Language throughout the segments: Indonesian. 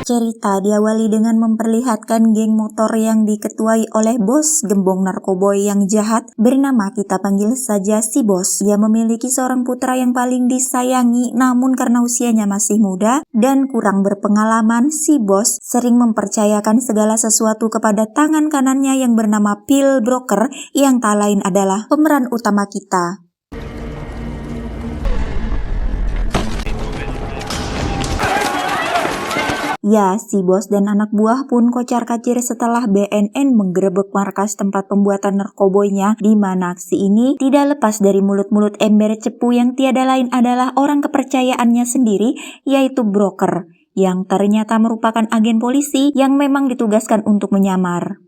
Cerita diawali dengan memperlihatkan geng motor yang diketuai oleh bos gembong narkoboy yang jahat bernama kita panggil saja si bos. Ia memiliki seorang putra yang paling disayangi, namun karena usianya masih muda dan kurang berpengalaman, si bos sering mempercayakan segala sesuatu kepada tangan kanannya yang bernama Pill Broker yang tak lain adalah pemeran utama kita. Ya, si bos dan anak buah pun kocar-kacir setelah BNN menggerebek markas tempat pembuatan narkoboynya, di mana aksi ini tidak lepas dari mulut-mulut ember cepu yang tiada lain adalah orang kepercayaannya sendiri, yaitu broker, yang ternyata merupakan agen polisi yang memang ditugaskan untuk menyamar.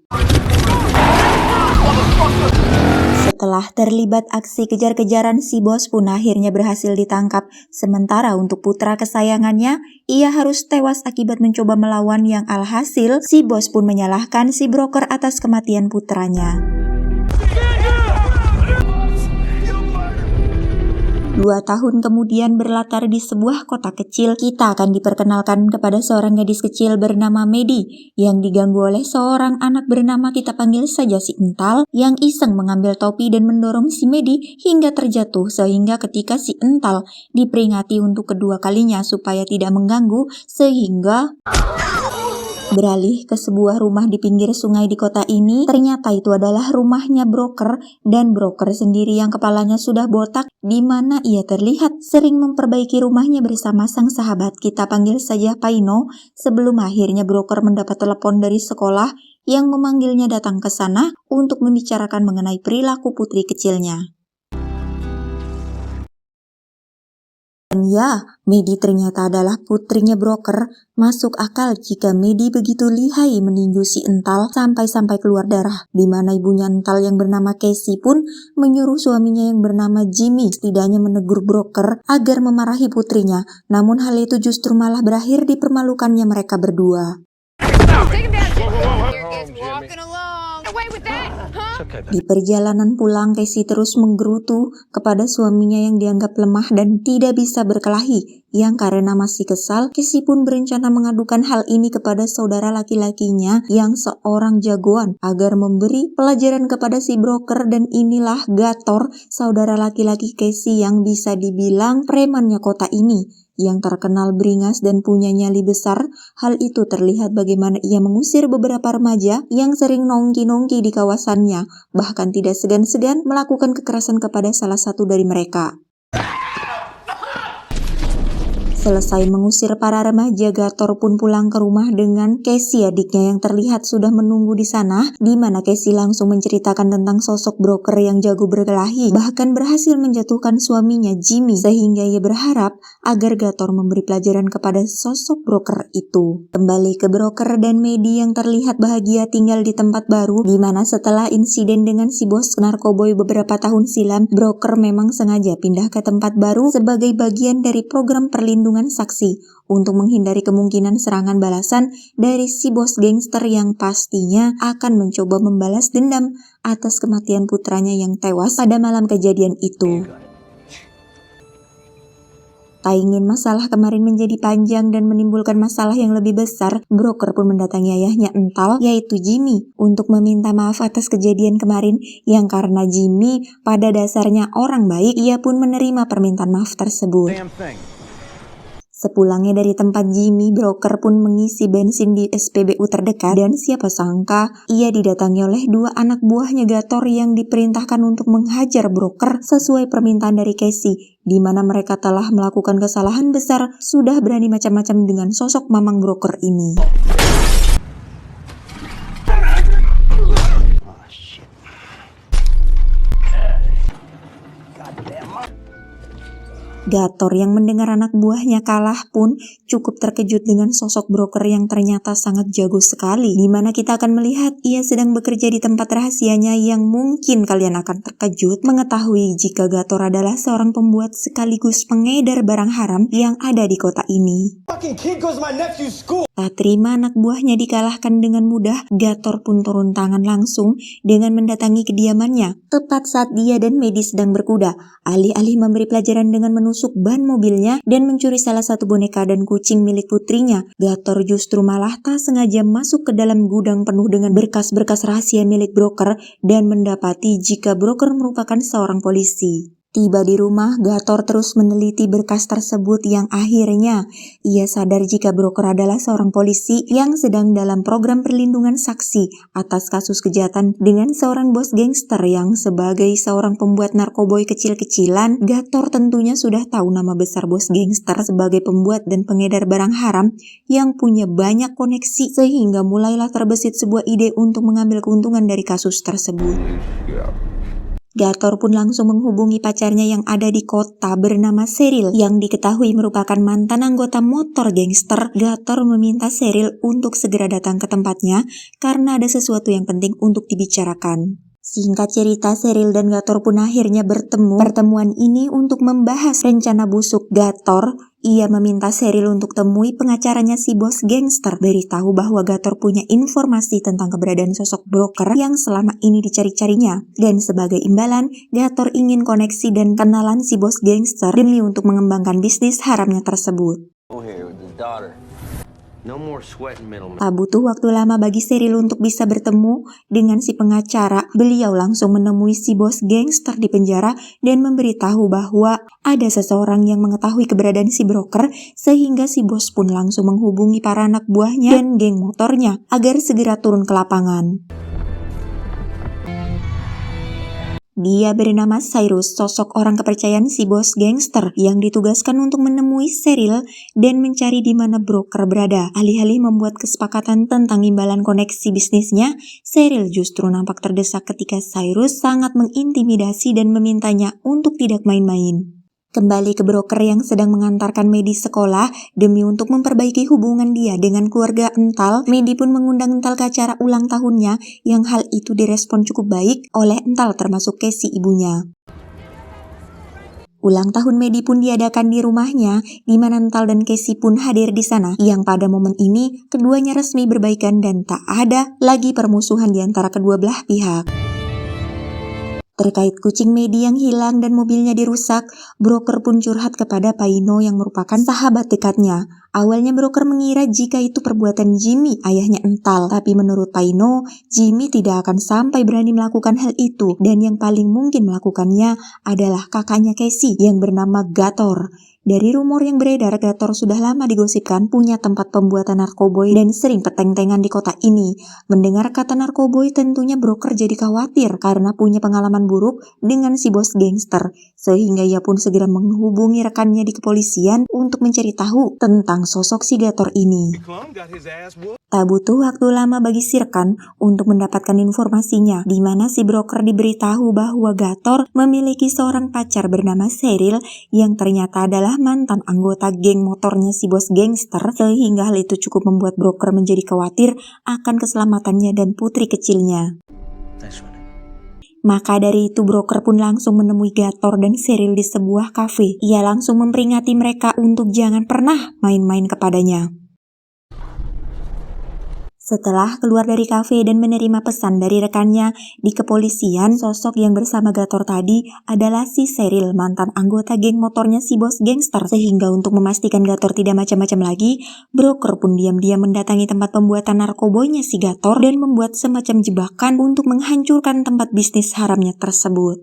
Setelah terlibat aksi kejar-kejaran, si bos pun akhirnya berhasil ditangkap. Sementara untuk putra kesayangannya, ia harus tewas akibat mencoba melawan yang alhasil si bos pun menyalahkan si broker atas kematian putranya. 2 tahun kemudian berlatar di sebuah kota kecil, kita akan diperkenalkan kepada seorang gadis kecil bernama Medi yang diganggu oleh seorang anak bernama kita panggil saja si Ental yang iseng mengambil topi dan mendorong si Medi hingga terjatuh, sehingga ketika si Ental diperingati untuk kedua kalinya supaya tidak mengganggu, sehingga beralih ke sebuah rumah di pinggir sungai di kota ini. Ternyata itu adalah rumahnya broker, dan broker sendiri yang kepalanya sudah botak, di mana ia terlihat sering memperbaiki rumahnya bersama sang sahabat kita panggil saja Paino, sebelum akhirnya broker mendapat telepon dari sekolah yang memanggilnya datang ke sana untuk membicarakan mengenai perilaku putri kecilnya. Dan ya, Medi ternyata adalah putrinya broker. Masuk akal jika Medi begitu lihai meninju si Ental sampai-sampai keluar darah, di mana ibunya Ental yang bernama Casey pun menyuruh suaminya yang bernama Jimmy setidaknya menegur broker agar memarahi putrinya. Namun hal itu justru malah berakhir dipermalukannya mereka berdua. Di perjalanan pulang, Casey terus menggerutu kepada suaminya yang dianggap lemah dan tidak bisa berkelahi. Yang karena masih kesal, Casey pun berencana mengadukan hal ini kepada saudara laki-lakinya yang seorang jagoan agar memberi pelajaran kepada si broker, dan inilah Gator, saudara laki-laki Casey yang bisa dibilang premannya kota ini, yang terkenal beringas dan punya nyali besar. Hal itu terlihat bagaimana ia mengusir beberapa remaja yang sering nongki-nongki di kawasannya, bahkan tidak segan-segan melakukan kekerasan kepada salah satu dari mereka. Selesai mengusir para remaja, Gator pun pulang ke rumah dengan Casey adiknya yang terlihat sudah menunggu di sana, di mana Casey langsung menceritakan tentang sosok broker yang jago berkelahi, bahkan berhasil menjatuhkan suaminya Jimmy, sehingga ia berharap agar Gator memberi pelajaran kepada sosok broker itu. Kembali ke broker dan Medi yang terlihat bahagia tinggal di tempat baru, di mana setelah insiden dengan si bos narkoboy beberapa tahun silam, broker memang sengaja pindah ke tempat baru sebagai bagian dari program perlindungan saksi untuk menghindari kemungkinan serangan balasan dari si bos gangster yang pastinya akan mencoba membalas dendam atas kematian putranya yang tewas pada malam kejadian itu. Tak ingin masalah kemarin menjadi panjang dan menimbulkan masalah yang lebih besar, broker pun mendatangi ayahnya Ental, yaitu Jimmy, untuk meminta maaf atas kejadian kemarin, yang karena Jimmy pada dasarnya orang baik, ia pun menerima permintaan maaf tersebut. Sepulangnya dari tempat Jimmy, broker pun mengisi bensin di SPBU terdekat, dan siapa sangka ia didatangi oleh 2 anak buahnya Gator yang diperintahkan untuk menghajar broker sesuai permintaan dari Casey, di mana mereka telah melakukan kesalahan besar, sudah berani macam-macam dengan sosok mamang broker ini. Gator yang mendengar anak buahnya kalah pun cukup terkejut dengan sosok broker yang ternyata sangat jago sekali, di mana kita akan melihat ia sedang bekerja di tempat rahasianya yang mungkin kalian akan terkejut mengetahui jika Gator adalah seorang pembuat sekaligus pengedar barang haram yang ada di kota ini. Tak terima anak buahnya dikalahkan dengan mudah, Gator pun turun tangan langsung dengan mendatangi kediamannya tepat saat dia dan Medi sedang berkuda. Alih-alih memberi pelajaran dengan menusuk ban mobilnya dan mencuri salah satu boneka dan kucing milik putrinya, Gator justru malah tak sengaja masuk ke dalam gudang penuh dengan berkas-berkas rahasia milik broker dan mendapati jika broker merupakan seorang polisi. Tiba di rumah, Gator terus meneliti berkas tersebut yang akhirnya ia sadar jika broker adalah seorang polisi yang sedang dalam program perlindungan saksi atas kasus kejahatan dengan seorang bos gangster yang sebagai seorang pembuat narkoboy kecil-kecilan. Gator tentunya sudah tahu nama besar bos gangster sebagai pembuat dan pengedar barang haram yang punya banyak koneksi, sehingga mulailah terbesit sebuah ide untuk mengambil keuntungan dari kasus tersebut. Gator pun langsung menghubungi pacarnya yang ada di kota bernama Cheryl yang diketahui merupakan mantan anggota motor gangster. Gator meminta Cheryl untuk segera datang ke tempatnya karena ada sesuatu yang penting untuk dibicarakan. Singkat cerita, Cheryl dan Gator pun akhirnya bertemu. Pertemuan ini untuk membahas rencana busuk Gator. Ia meminta Cheryl untuk temui pengacaranya si bos gangster, beritahu bahwa Gator punya informasi tentang keberadaan sosok broker yang selama ini dicari-carinya. Dan sebagai imbalan, Gator ingin koneksi dan kenalan si bos gangster demi untuk mengembangkan bisnis haramnya tersebut. Tak butuh waktu lama bagi Cheryl untuk bisa bertemu dengan si pengacara. Beliau langsung menemui si bos gangster di penjara dan memberitahu bahwa ada seseorang yang mengetahui keberadaan si broker, sehingga si bos pun langsung menghubungi para anak buahnya dan geng motornya agar segera turun ke lapangan. Dia bernama Cyrus, sosok orang kepercayaan si bos gangster yang ditugaskan untuk menemui Cheryl dan mencari di mana broker berada. Alih-alih membuat kesepakatan tentang imbalan koneksi bisnisnya, Cheryl justru nampak terdesak ketika Cyrus sangat mengintimidasi dan memintanya untuk tidak main-main. Kembali ke broker yang sedang mengantarkan Medi sekolah demi untuk memperbaiki hubungan dia dengan keluarga Ental, Medi pun mengundang Ental ke acara ulang tahunnya yang hal itu direspon cukup baik oleh Ental termasuk Casey ibunya. Ulang tahun Medi pun diadakan di rumahnya, di mana Ental dan Casey pun hadir di sana, yang pada momen ini keduanya resmi berbaikan dan tak ada lagi permusuhan di antara kedua belah pihak. Terkait kucing Medi yang hilang dan mobilnya dirusak, broker pun curhat kepada Paino yang merupakan sahabat dekatnya. Awalnya broker mengira jika itu perbuatan Jimmy, ayahnya Ental. Tapi menurut Paino, Jimmy tidak akan sampai berani melakukan hal itu. Dan yang paling mungkin melakukannya adalah kakaknya Casey yang bernama Gator. Dari rumor yang beredar, Gator sudah lama digosipkan punya tempat pembuatan narkoboy dan sering peteng-tengan di kota ini. Mendengar kata narkoboy, tentunya broker jadi khawatir karena punya pengalaman buruk dengan si bos gangster. Sehingga ia pun segera menghubungi rekannya di kepolisian untuk mencari tahu tentang sosok si Gator ini. Tak butuh waktu lama bagi si rekan untuk mendapatkan informasinya, di mana si broker diberitahu bahwa Gator memiliki seorang pacar bernama Cheryl yang ternyata adalah mantan anggota geng motornya si bos gangster, sehingga hal itu cukup membuat broker menjadi khawatir akan keselamatannya dan putri kecilnya. Maka dari itu broker pun langsung menemui Gator dan Cheryl di sebuah kafe. Ia langsung memperingati mereka untuk jangan pernah main-main kepadanya. Setelah keluar dari kafe dan menerima pesan dari rekannya di kepolisian, sosok yang bersama Gator tadi adalah si Cheryl, mantan anggota geng motornya si bos gangster. Sehingga untuk memastikan Gator tidak macam-macam lagi, broker pun diam-diam mendatangi tempat pembuatan narkoboynya si Gator dan membuat semacam jebakan untuk menghancurkan tempat bisnis haramnya tersebut.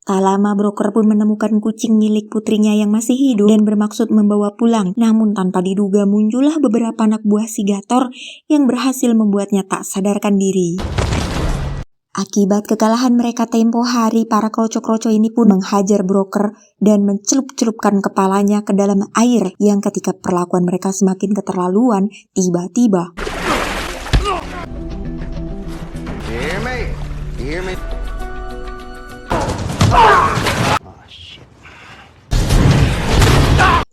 Tak lama broker pun menemukan kucing milik putrinya yang masih hidup dan bermaksud membawa pulang. Namun tanpa diduga muncullah beberapa anak buah si Gator yang berhasil membuatnya tak sadarkan diri. Akibat kekalahan mereka tempo hari, para kroco-kroco ini pun menghajar broker dan mencelup-celupkan kepalanya ke dalam air yang ketika perlakuan mereka semakin keterlaluan, tiba-tiba Hear me.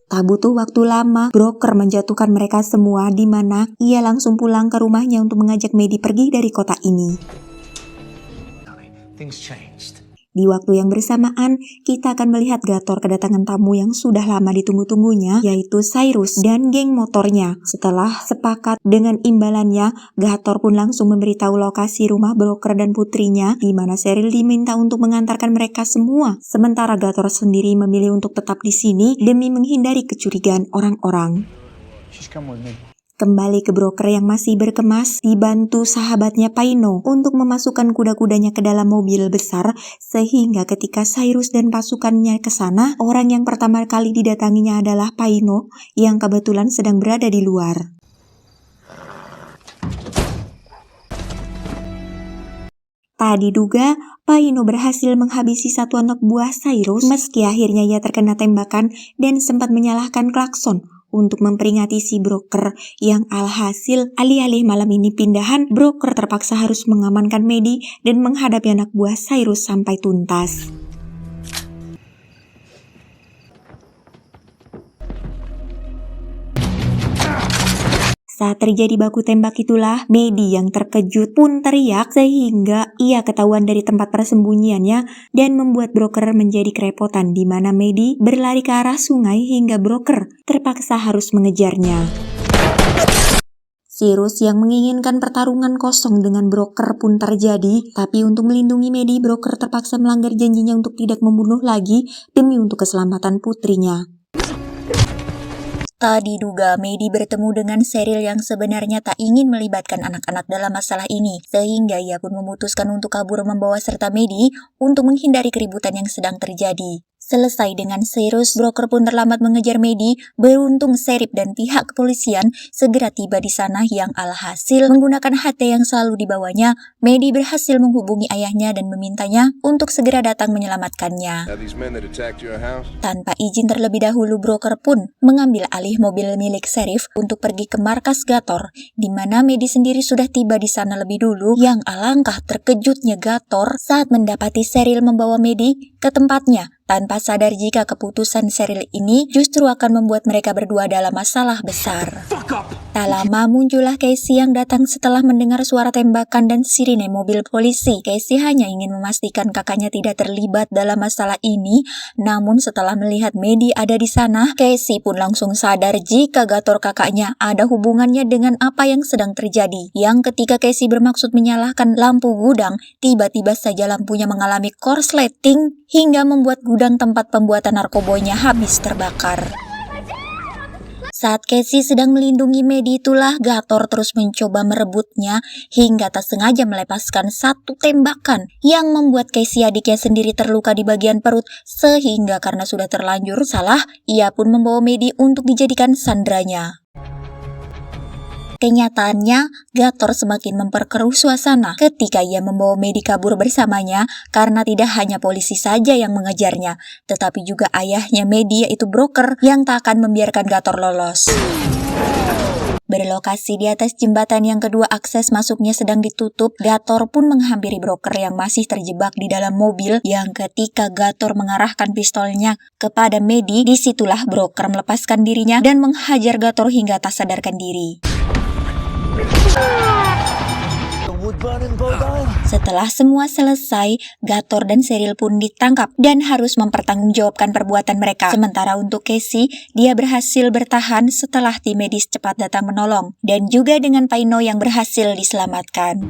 Tak butuh waktu lama, broker menjatuhkan mereka semua, di mana ia langsung pulang ke rumahnya untuk mengajak Medi pergi dari kota ini. Di waktu yang bersamaan, kita akan melihat Gator kedatangan tamu yang sudah lama ditunggu-tunggunya, yaitu Cyrus dan geng motornya. Setelah sepakat dengan imbalannya, Gator pun langsung memberitahu lokasi rumah broker dan putrinya, di mana Cheryl diminta untuk mengantarkan mereka semua. Sementara Gator sendiri memilih untuk tetap di sini demi menghindari kecurigaan orang-orang. Kembali ke broker yang masih berkemas, dibantu sahabatnya Paino untuk memasukkan kuda-kudanya ke dalam mobil besar, sehingga ketika Cyrus dan pasukannya ke sana, orang yang pertama kali didatanginya adalah Paino yang kebetulan sedang berada di luar. Tak diduga, Paino berhasil menghabisi satu anak buah Cyrus, meski akhirnya ia terkena tembakan dan sempat menyalahkan klakson untuk memperingati si broker yang alhasil alih-alih malam ini pindahan, broker terpaksa harus mengamankan Maddie dan menghadapi anak buah Cyrus sampai tuntas. Saat terjadi baku tembak itulah, Maddie yang terkejut pun teriak sehingga ia ketahuan dari tempat persembunyiannya dan membuat broker menjadi kerepotan, di mana Maddie berlari ke arah sungai hingga broker terpaksa harus mengejarnya. Cyrus yang menginginkan pertarungan kosong dengan broker pun terjadi, tapi untuk melindungi Maddie, broker terpaksa melanggar janjinya untuk tidak membunuh lagi demi untuk keselamatan putrinya. Tak diduga, Maddie bertemu dengan Cheryl yang sebenarnya tak ingin melibatkan anak-anak dalam masalah ini, sehingga ia pun memutuskan untuk kabur membawa serta Maddie untuk menghindari keributan yang sedang terjadi. Selesai dengan Cyrus, broker pun terlambat mengejar Maddie. Beruntung Sheriff dan pihak kepolisian segera tiba di sana yang alhasil menggunakan HT yang selalu dibawanya, Maddie berhasil menghubungi ayahnya dan memintanya untuk segera datang menyelamatkannya. Tanpa izin terlebih dahulu, broker pun mengambil alih mobil milik Sheriff untuk pergi ke markas Gator, di mana Maddie sendiri sudah tiba di sana lebih dulu. Yang alangkah terkejutnya Gator saat mendapati Cheryl membawa Maddie ke tempatnya, tanpa sadar jika keputusan Cheryl ini justru akan membuat mereka berdua dalam masalah besar. Tak lama muncullah Casey yang datang setelah mendengar suara tembakan dan sirine mobil polisi. Casey hanya ingin memastikan kakaknya tidak terlibat dalam masalah ini, namun setelah melihat Maddie ada di sana, Casey pun langsung sadar jika Gator kakaknya ada hubungannya dengan apa yang sedang terjadi. Yang ketika Casey bermaksud menyalakan lampu gudang, tiba-tiba saja lampunya mengalami korsleting hingga membuat gudang tempat pembuatan narkobonya habis terbakar. Saat Casey sedang melindungi Maddie itulah Gator terus mencoba merebutnya hingga tak sengaja melepaskan satu tembakan yang membuat Casey adiknya sendiri terluka di bagian perut, sehingga karena sudah terlanjur salah, ia pun membawa Maddie untuk dijadikan sandranya. Kenyataannya, Gator semakin memperkeruh suasana ketika ia membawa Maddie kabur bersamanya karena tidak hanya polisi saja yang mengejarnya, tetapi juga ayahnya Maddie yaitu broker yang tak akan membiarkan Gator lolos. Berlokasi di atas jembatan yang kedua akses masuknya sedang ditutup, Gator pun menghampiri broker yang masih terjebak di dalam mobil. Yang ketika Gator mengarahkan pistolnya kepada Maddie, disitulah broker melepaskan dirinya dan menghajar Gator hingga tak sadarkan diri. Setelah semua selesai, Gator dan Cheryl pun ditangkap dan harus mempertanggungjawabkan perbuatan mereka. Sementara untuk Casey, dia berhasil bertahan setelah tim medis cepat datang menolong, dan juga dengan Paino yang berhasil diselamatkan.